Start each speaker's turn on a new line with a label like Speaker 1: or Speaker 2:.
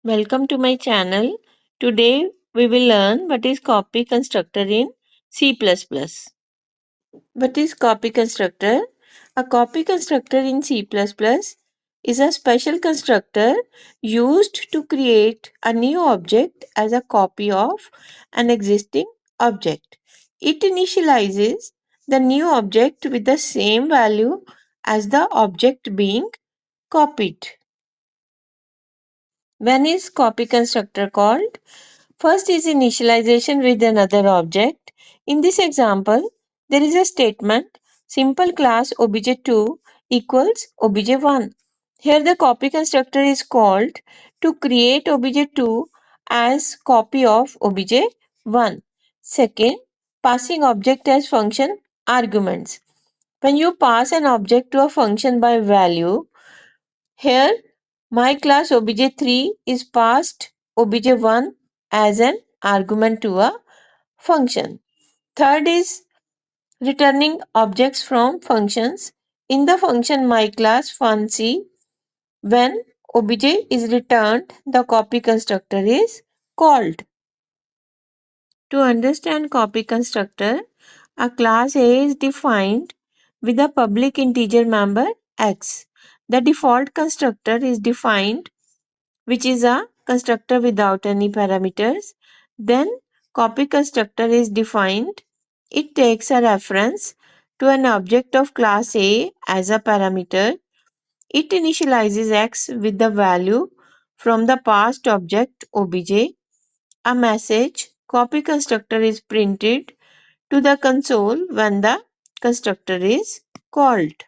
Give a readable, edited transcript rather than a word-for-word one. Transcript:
Speaker 1: Welcome to my channel. Today we will learn what is copy constructor in C++. What is copy constructor? A copy constructor in C++ is a special constructor used to create a new object as a copy of an existing object. It initializes the new object with the same value as the object being copied. When is copy constructor called? First is initialization with another object. In this example, there is a statement simple class obj2 equals obj1. Here the copy constructor is called to create obj2 as copy of obj1. Second, passing object as function arguments. When you pass an object to a function by value, here my class obj3 is passed obj1 as an argument to a function. Third is returning objects from functions. In the function my class func, when obj is returned, the copy constructor is called. To understand copy constructor, a class A is defined with a public integer member x. The default constructor is defined, which is a constructor without any parameters. Then copy constructor is defined. It takes a reference to an object of class A as a parameter. It initializes x with the value from the passed object obj. A message copy constructor is printed to the console when the constructor is called.